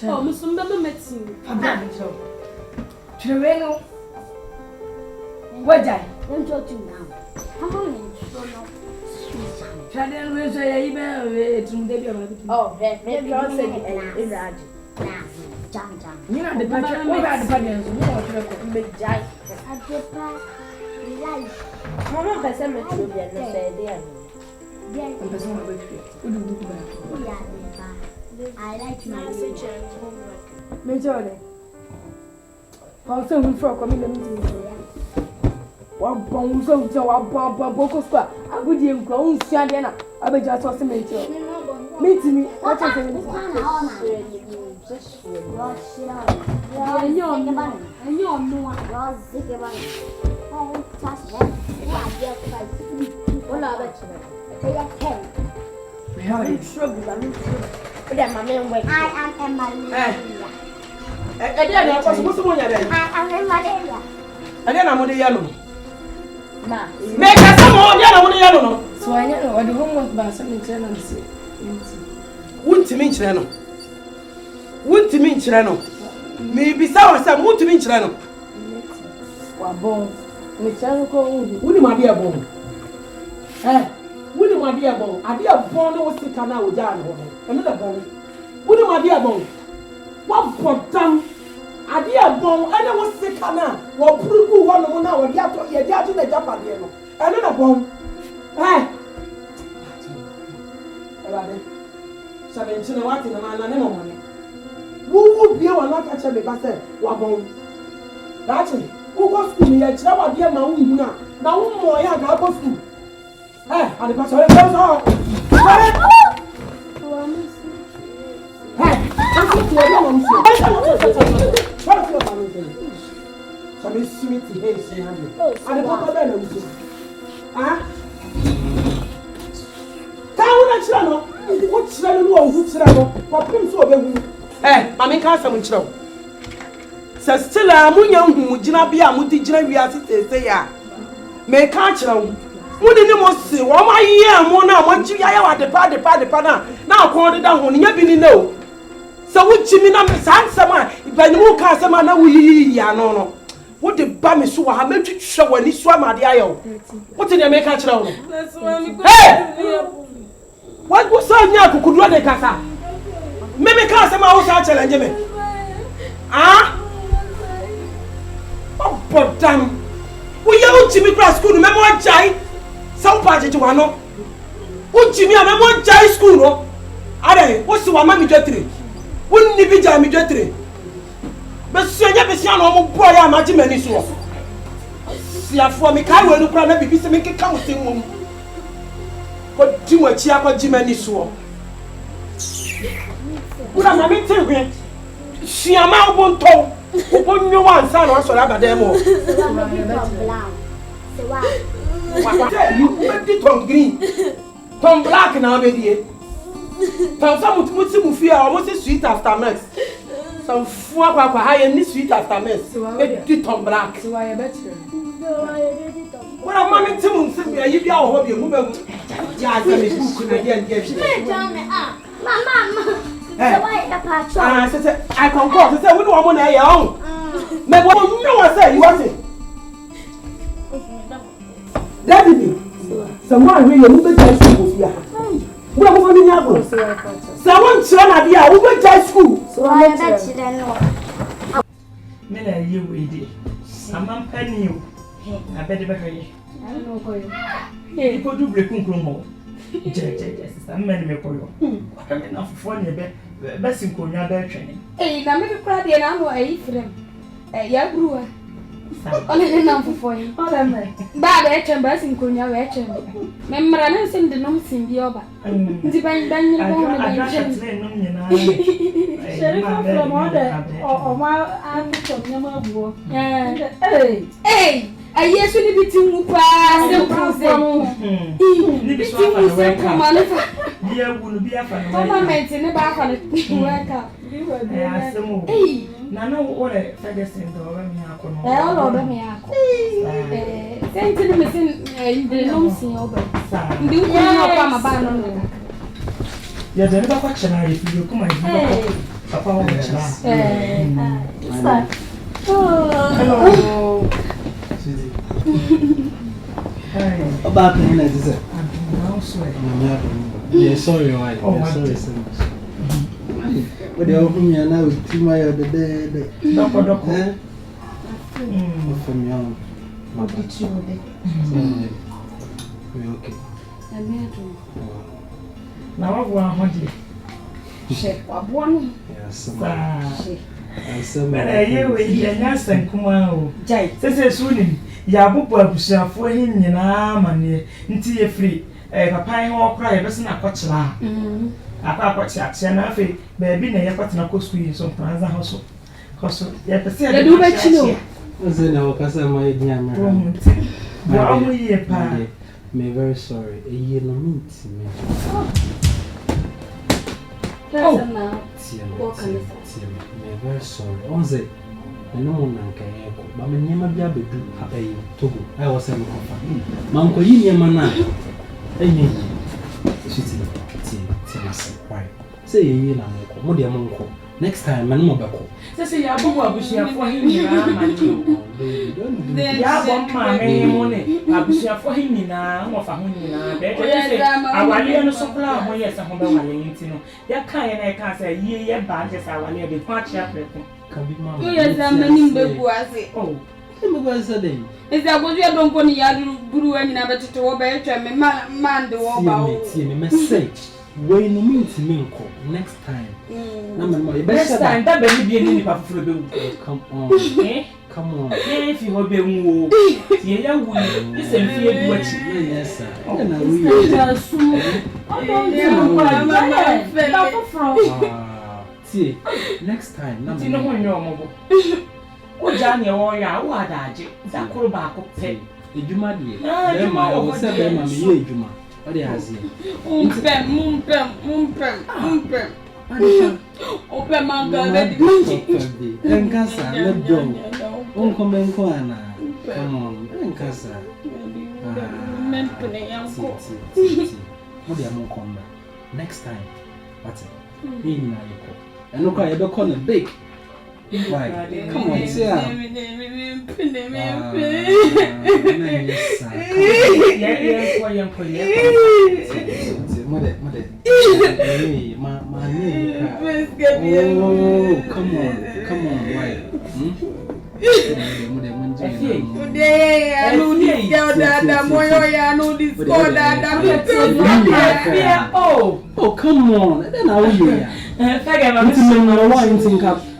Oh, Miss Number Medicine. Treveno. What day? Don't talk to now. Come on, Traden will say, oh, maybe I'll say it. You know the budget. What about the budget? You know, big giant. Mama, person met you and say, dear. I like my homework. Major. Also, we for coming. One pound so one pound square. I would you go Shadena. I will just was to meet you. Meet me. What is it? I am Emma. I am Emma. Make us some more yellow. So I know what the homework by some tenancy. Wouldn't mean Chileno. Wouldn't mean Chileno. Maybe some would mean Chileno. What bone? Wouldn't my dear bone? Eh? Wouldn't my dear bone? I dear bone was sick and now down. Another bone. Wouldn't my dear bone? What for damn? I dear bone, and I was sick and now. What prove one now? You have to get out of the Japan. Another bone. Eh? Seventeen what in the man and money. Who would be able to catch a baby? What bone? That's it. Who goes to me? It's never dear Mauna. Now, more young, I go to. Eh? And the pastor goes on. Mammy can't summon trouble. Says still, I'm young who did not be a multi generation. Say, may catch them. Wouldn't you most say, well, my year, more now, what you are the party, now called it down when you have been know. So, which you mean, I'm a someone, if I know customer, now we are no. What the bum is so I meant to show when he swam at the aisle. What did they make catch them? Hey! What was so near could run a casa? Maybe customer also challenge me. Ah? Oh, but damn. We are Jimmy Grass School, remember what Jai? Some party to one. What Jimmy, I remember Jai School. Are what's the one mammy jetty? Wouldn't it be Jammy jetty? But so never see no boy, I'm a Jimmy. See, for me, I will look around and be make a counting. But too much here for Jimmy. What am I meeting? She am out one tone. Open your one son or so about them all. You put it on green. Tom black now, baby. Some would some fear almost sweet after mess. Some four high and sweet after mess. It on black. So I bet you. What am I meeting? You be our hobby. Mamma. I can go to say, we don't want to know. Maybe you know what I say, you want it. Daddy, someone really moved to school here. We are moving here. Someone children are here, we went to school. So I bet you don't know. Men are you with it? I'm penny you. I bet you better. I don't know for you. Hey, go to break room. I'm many for you. I mean, enough for you. Best in Konya training. Hey, now make a crowd and I'm away for them. Yeah, brewer. Only enough for you. All of them. Bad action, best in Konya action. Remember, I don't send the notes in the other. Depend on the from order or my aunt from Yamabu. Hey! I yes, we be too fast. Yeah, will be a fan. Mama made in the back on it. Hey, Nana, what a Ferguson door. Well, over me. anything missing the home scene over. The one I'm about. Yeah, the other question if you come and Papa wants hello. About the minute, is it? Yeah, sorry, why? Sorry, so much. But the open here now with 2 miles of the day. Doctor. From young. What did you do? We're okay. I'm here to. Now, I want to Check one. Yes, and come on. Says soon, Yabu, Abusha, for him, and I'm until free. Papa or cry, but not watch la. I watch at Sanafi, baby, never got no school, so Pranza Hosso. Hosso, yet the same. Do what you know. Was in our casa, my dear man. Well, we are me very sorry. A year no mean to me. What can you say? Me very sorry. On the no one can echo, but me never be able to do a Togo. I was a Manco Yamana. Why? Say ye na mo de monko. Next time man mo beko. Say ya bo abusia fo hin nyina ma ni. Ya bo ma me mo ne. Abusia fo hin nyina mo fa ho nyina. Be say awale no so kula ho yes ho be wale nti no. Ya kan ye na ka say ye ba je say awale be kwa chia preko. Can be mama. You yes am be buase. Oh. Me buase dey. Is that what you don't go ni ya buru ani na betete wo be twa me man de wo ba wo. See me message. When you mean to me, next time. Next time, that baby be any paper. Come on, come on. If you will be moved, yeah, listen, fear what you yes, sir. See, next time, nothing no one your mobile. Oh, Johnny, or ya, what are you? That could back up, say, a Juma dear. I will say, Mammy, Juma. What do you have here? Open my God, and Cassa, let go. Uncle Benquana. Come on, and Cassa. What do you come back? Next time, what's it? In my coat. And look, I ever call it big. Why? Come on, see ya. Come on, why? Oh, come on. Then how you?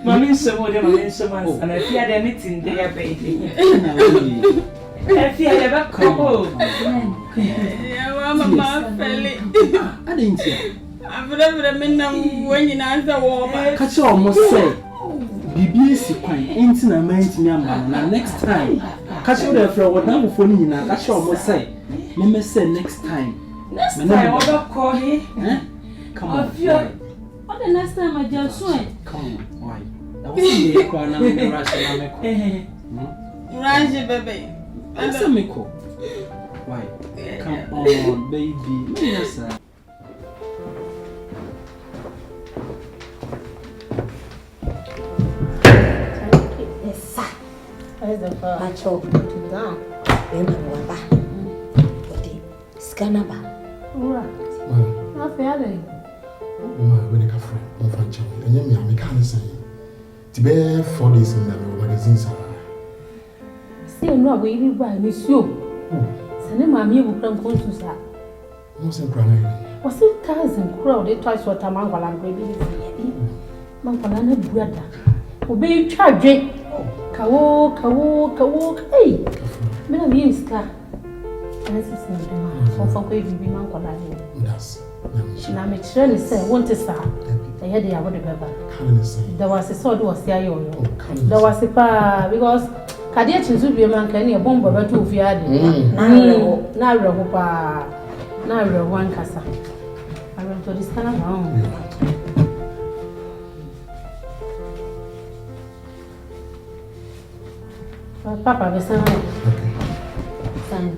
Mommy, someone, and I fear anything there, baby. I fear never come. Mama, I didn't see. I've never been when you answer war. Catch you almost say. BBC quite ain't in a man next time. Catch you there for what now for me now. Catch you almost say. Me say next time. Next time, I will call him. Come on. What the next time I just went? Come on, why? That was the corner of the Rashi, baby. That's a meko. Why? Come on, baby. Yes, sir. Yes, sir. Where's the phone? I told you to down. Remember, Scanaba. Not fairly. When you come from French, and you are mechanical. To be 4 days in the magazines. Still not waiting by Miss You. Send my me will come to that. Most important. Was it 1,000 crowd? Twice what a man while I'm baby. Mancolana brother. Obey charge. Kawo, hey. Men of you, star. This is not the man. So for Quavy, be Mancolana. That's. Now, make sure to say, want to start. I had the other better. There was a sword was there. There was a pa because Kadiachi should be a man can a bomb over 2 feet. Now, one cassa. I went to this kind of round. Papa, the son. time.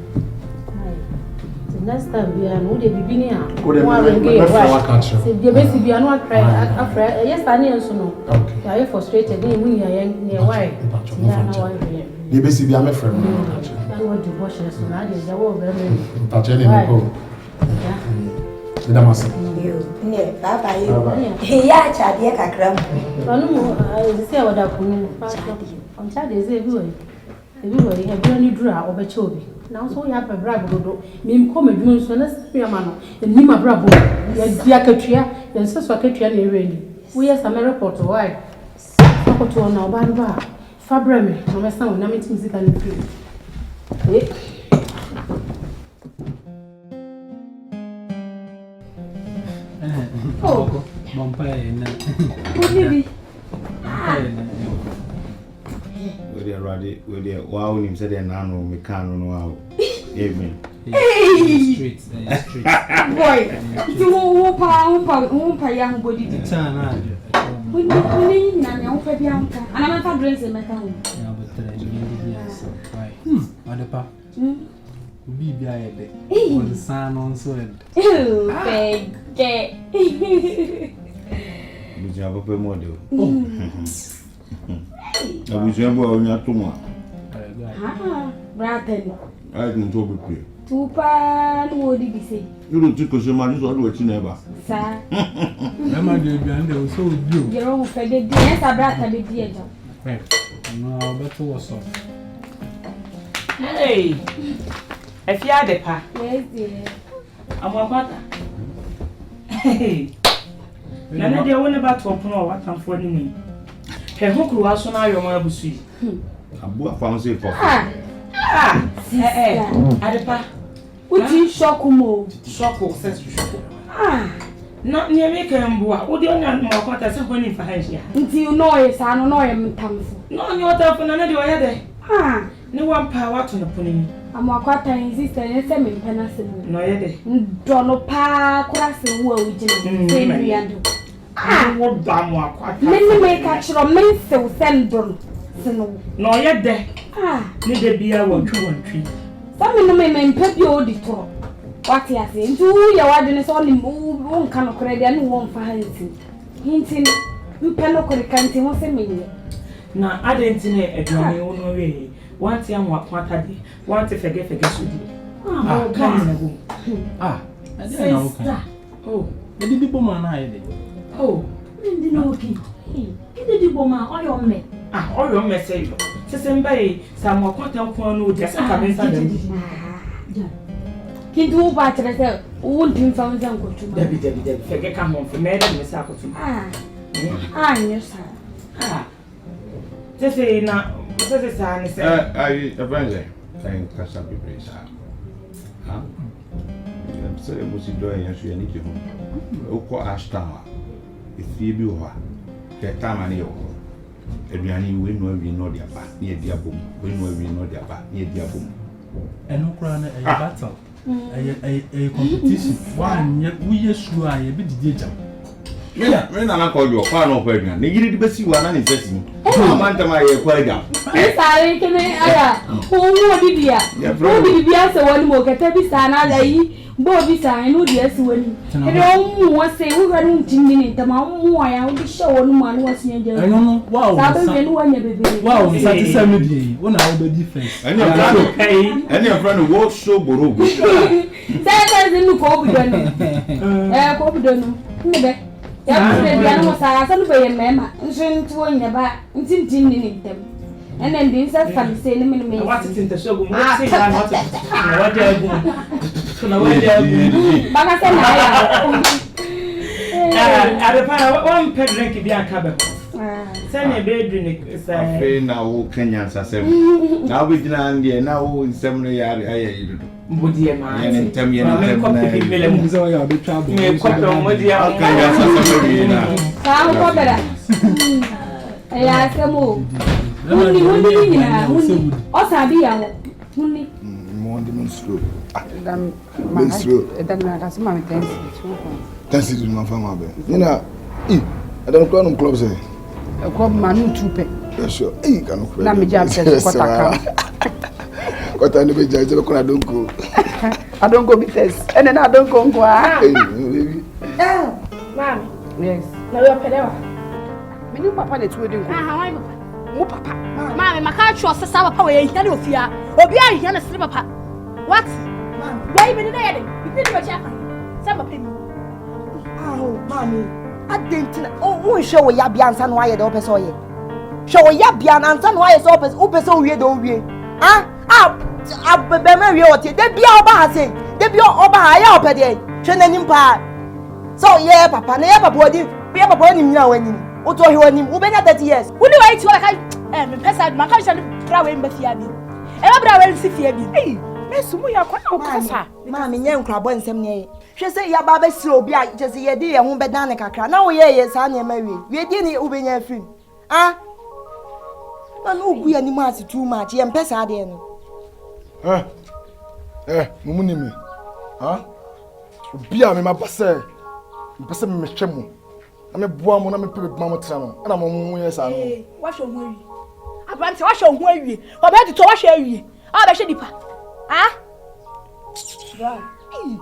The next time we are no the beginning. What the basic be no cry after yes I need so no. Okay. I frustrated me when you are near why. The basic be my friend. I want to wash so now they are very. But anyway go. Ndamasi. Ne baba yo. Ya chade kakra mu. Anu mo say wada kunu. On chade say everywhere you have any dra obeche obi. Now so you have a brabo do. Me come adwun so na sipia ma no. Ni ma brabo. Ya dia katua, ya nso so katua na eweli. We yes am report why. So to na oba no ba. Fabra me, no me san na me tim sika ni free. Oh, Mompay na. Bibi. We the wow him said nano me can no wow. Amen. Street. Boy. Ti wo pa ya body di. Sana. We na na wo pa bia nka. Ana ma fa dress e meka ho. Ya betre ni yes. Why? Adepa. Obi bia ye de. On san on so e. Pege. Buja papa model. Abuja bo onya to mo. Brother. I didn't talk with you. Tupa no odi bi sei. You don't think so much so do never. Sa. Na ma de bia nde so obi o. Gero ho fede di esa brother de di eja. No, beto was so. Hey. If you are the pa. Yes, dear. I'm a father. Hey. Nana de won about to open or what am for me. He who could also now your mother busi. Abu afan say for. Adepa. Uti shokumo. Shoko sense shoko. Na near me can boa. What do you know about us when in for here? Until you know it, I don't know him tamfo. No, you are for another way. No one power to the pony. I'm a quarter insist and send me penacin. No, yet. Dono pa crossing wo ujin. Same and what damn what? Many may catch your men so send them. No, yet there. Need there be a 1 2 1 3. Some men pep your auditor. What you are saying to your audience only move one kind of credit and one for hunting. Hinting, you cannot correct what's a million. Now, I didn't see a journey on the way. Once young what day, want to forget with you. Oh, come I didn't know. Oh, the people man I oh, didn't know. Get the woman or your men. Or your message. Say, some more content for just come inside. Can do what I tell. Won't you found them go to Debbie, forget come home for me, Miss Appleton. Yes, sir. Just say now, this is a friend. Thank Casabi Brace. I'm sorry, was it doing as you need to home? Oko Ashtower. If you be over, the time I know. Every we know their back near their boom. We know we know their back near their boom. And no crown a battle. A competition. One, we are sure I be the judge. When I call you a fan of pregnant, they get the best you are not interesting. I'm my quite down. Sorry, can I? Oh, Bibia. Bibia, so one more get every son. Bobby sign, no, yes, when you was say we were in the mountain, why I will show one man was in the. I don't know. Wow, wow, Saturday, when I will be defense. And your friend walks so borough. That doesn't go with yeah, was a celebrated member, and showing to one about intending them. And then this is funny saying, what is in the show? What one pet drink be a cabin. Send a bedroom. Say now, Kenyans are 7. Now we didn't now in 7 years. Dear man, and tell me, I'm copy million. So you'll be trouble. Me copy on what you are. How better? I ask a move. Only Osabia. Only more demonstrate. That's my thanks to my family. You know, I don't call them clubs. A club man, 2 pay. Sure, you can let me jump. What I never judge, I don't go. I don't go because, and then I don't go. Hey, baby. Mommy. Yes. Now you're pedewa. Me new papa na tuwe dingo. How am I? Mo papa. Mommy, my car trust the papa where you can fear. Obi are here na sleep papa. What? Mom, why you there? You didn't watch happen. Some pay me. Oh, mommy. I didn't. Oh, show ya bi ansa no aye de opese oye. Show ya bi ansa no aye so opese owie de owie. Be me wie otie. De bia oba ha sei. De bia oba ha ya opede. Hwe nanim pa. So yeah, papa, na yeah, papa odi. Be papa ni nyina wani. O to he wani. Wo be na 30 years. Who do I to like me pesa ma ka shall try we mbafia bi. E ba bra we si fia bi. Hey, me sumu ya kwa na o kasa. Ma me nya nkrabo nsem ne. Hwe se ya ba be si obi a je se ye di ye ho be dan ne kakra. Na wo ye sa na ma wi. Wi di ni wo be nya afim. Ah. Na no gu ya ni ma ati too much. Ye mpesa ade no. Mumu ni me. Obi a me ma pase. Mpese me twemu. Na me boa mo na me pepe ma mo tra no. Na mo mu ye sa no. Wa hwe ho awie. Abrante wa hwe ho awie. Oba di to wa hwe awie. A ba hwe dipa.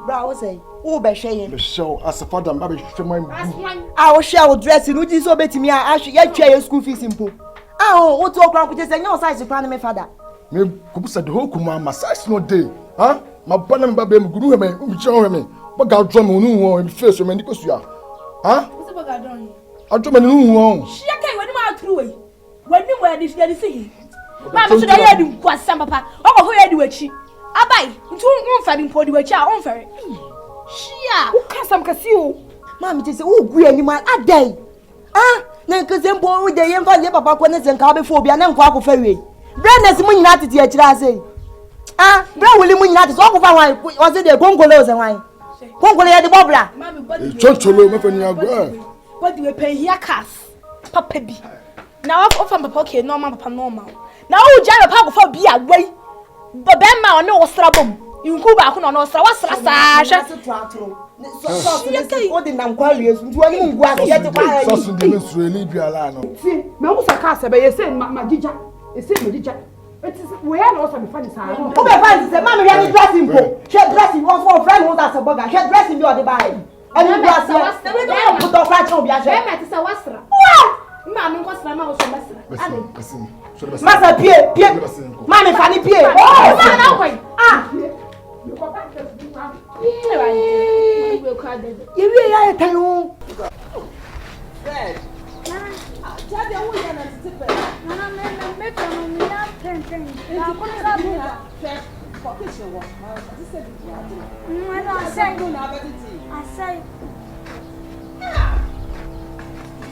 Bra, what say? Oh, be shey. Be show as a father mba be hwe man. Ah, wo share wo dress no ji so betimi a ya twa your school fees impo. Wo to okran ko say nya size kran me father. Me kubusa de ho kuma ma size no day. Ma bana mba be mu guru he me, mi chon he me. Ba ga drum no hu o face me ni kosua. What's about ga drum? Adrum me no hu o. Shia kai wani ma through we. Wani mo ya di see. Ma me so da ya di kwasam papa. O ko ho ya di wachi. Abai, ntu won fa di mpo di wachi a won fere. Shia, wo kasam kasi o. Ma me say wo gu ani ma adai. Na nkese mpo wo de ye mfa le papa ko ne zenka be fo bia na nkwa akọ fa we. Brandness mu nyina tete a kira asei. Bra wuli mu nyina tete so ko fa hwan o se de gongolo o se hwan. Gongolo ya de bobra. Choncholo me fa ni agwa. Body we pay here cars. Papa bi. Na off papa okay normal papa normal. Na wo jare papa go fa bi agwai. Be ma no wo sra bom. Nku ba ko no no sra wa sra sa hwe. So de nam kwa wie so nti wani mu ngua ye de kwa so so de me sueli bi ala no. Si, me wo sa ka se be ye se ma dija. E se me dija. It is we are also be funny sa. Who be funny say ma me ya ni dressing po. She dressing was for friend who that say burger. She dressing bi o de buy. And you go say, we don't put off right on biaje. E ma ti say wasra. What? Ma me ko sra ma wo so basra. Listen. Masa pie. Ma me fani pie. Oh, ma na kwai. You really are a tanu. Fred. Tell the woman and step. Mama, me from me na pen. Na ko na bu ha. For kitchen work. I said it. I say go na abeti. I say.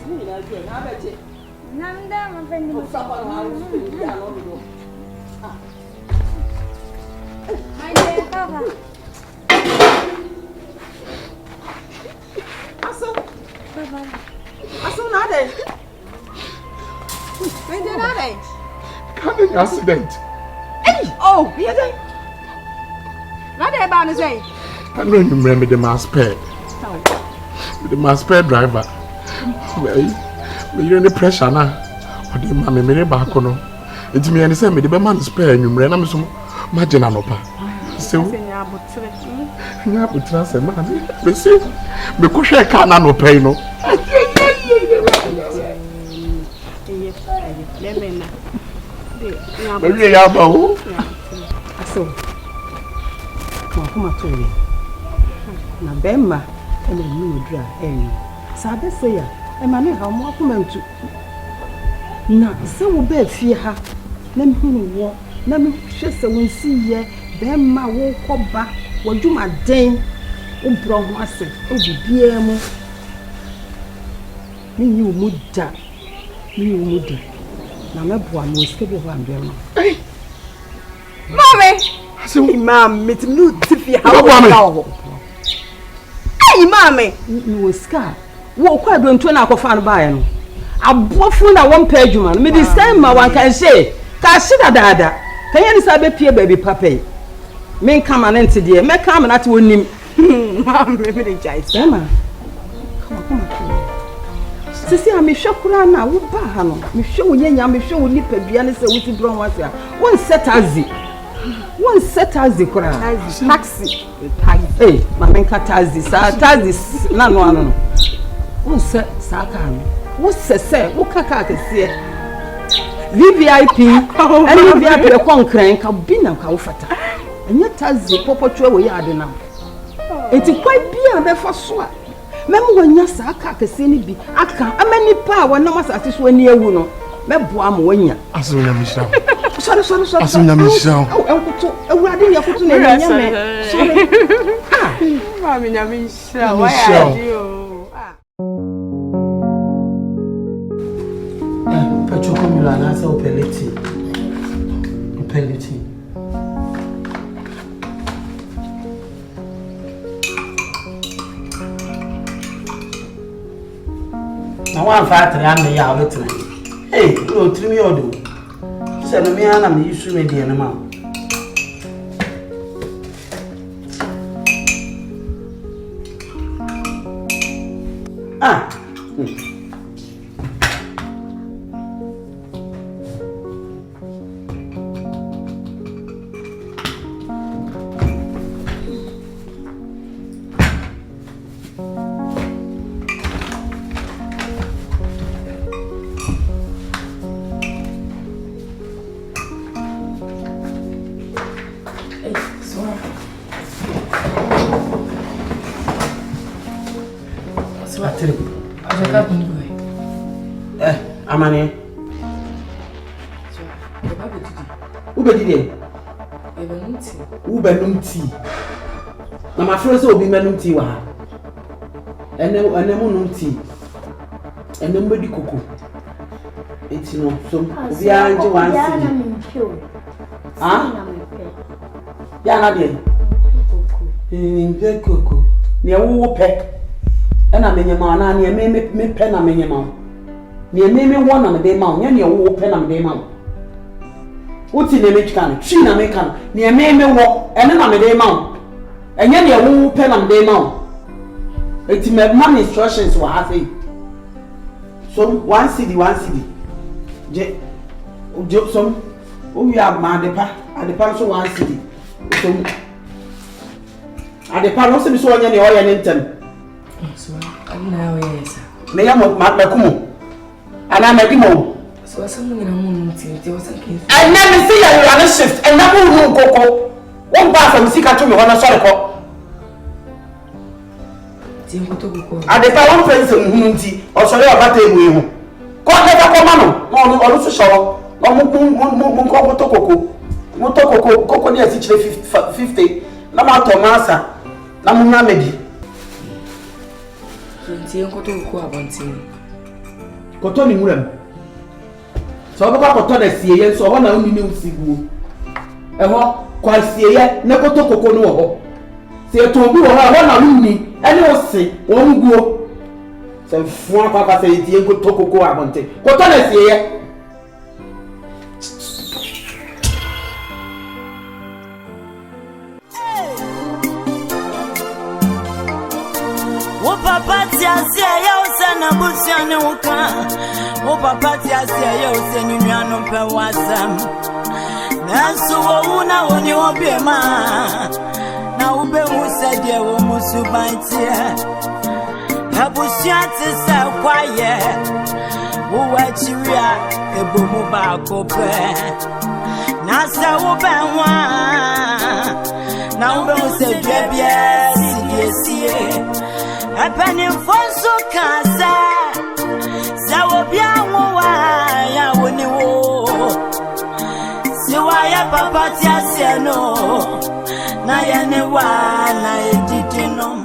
Ni na jo na abeti. Na nda ma pen ni. So pa na house ya no do. My dear Papa. Aso na de. When did I? An accident. Hey! Oh, here they. What they about to say? I know you remember the mass pair. The mass pair driver. You're under pressure now. Or the mammy made back on. It's me and send me the man spare you ran am some margin on opa. So yeah, but trust man. But see, because I can't no pay no. Baby, ya bawo. Aso. Kuma toye. Na bemma ene mu dura eni. Sa be se ya, e ma me ha mo akoma ntu. Na se wo be fie ha, na me hunu wo, na me hwe se won si ye, bemma wo koba, wo dwuma den, wo bro ho ase, o bibia mu. Ni yi wo mu da. Ni yi wo mu da. Na me boa no skebe ho ambe no. Mommy, So Mom, meet new tiffy how. Hey, Mommy, you was scar. Walk quite don't turn out of fun by him. A boyfriend at 1 page man. Me this time my one can say, Casida dada. Can you say baby papi? Men come and enter dear, may come and at one him. Mom, maybe the jive. Emma, come on. Sisi ame hwekura na wo ba ha no me hwe wo nyanya me hwe wo nipa duane se wo ti bron wase a won set azi One set taxi kura. Taxi. Hey, mamenka taxi. Sa taxi na no. One set sa car no. What say? What kaka kese? VVIP. Any VIP e konkran ka bi na ka wo fata. Anya taxi popotwe wo ya ade na. Enti kwa bia be fa so a. Mem wanya sa aka kese ni bi aka amani pa wo na masase so ani ewu no. Meboa mo wanya. Asunya misha. Sorry. Asunya misha. Enkuto ewurade ne yakuto na nya me. Sorry. Mami nya misha. Why are you? Pachoko milana sa opeleti. Na one factory am ya obetre. Hey, no trimi odo. Se no me ana me yisu me de na ma. Ah. Amane. Ubedide. Ubenumti. Na ma friend say obi menumti wa ha. Ene mu numti. Ene mbedi koko. Eti no so obi anje wan si. Ah? Ya na de. Mpe koko. Ne wo pe. Ena menyema na ne me pe na menyema. Ne me won na me dey ma, nya ne wo pe na me dey ma. Uti ne me kan, twi na me kan. Ne me wo, ene na me dey ma. Enya ne wo pe na me dey ma. Eti me man instructions wa ha say. So one city. Je some we have ma adepa so one city. So adepa no se so nya ne o ye ne ntem. So na we yes. Me ya mo makumo. Ana medimo. So asamu ngina mu nti wasanke. I never see you on a shift and na mu koko. One bar from sika to me wana sori ko. Ti nkoto koko. Adepa one friend se nti o sori obata emu ehu. Ko never come no. No olu so show. No mu nkoto koko. Moto koko ni ati chire 50. Na ma to masa. Na mu na medi. So ti nkoto koko abonti. Koto ni murem. So baba koto na sieye so ho na uni ni usiguo. Eho kwa sieye na koto koko no ho. Se to bi ho na uni ene o se wo nguo. Se fuan papa se tie koto koko abonte. Koto na sieye. Papa tia se ya usana busiane uka. O papa tia se ya useni nyano pe wasam. Nansu wo una woni obiema. Na ube musadie wo musubantia. Na busiate sa kwaye. Wo wachiria ebomu ba kope. Na sa wo benwa. Na ube musadie bia sie. Apani fonso kaza sawo bia nwa ya woni wo siwa ya papa ti ase no na ya ne wa na edidi no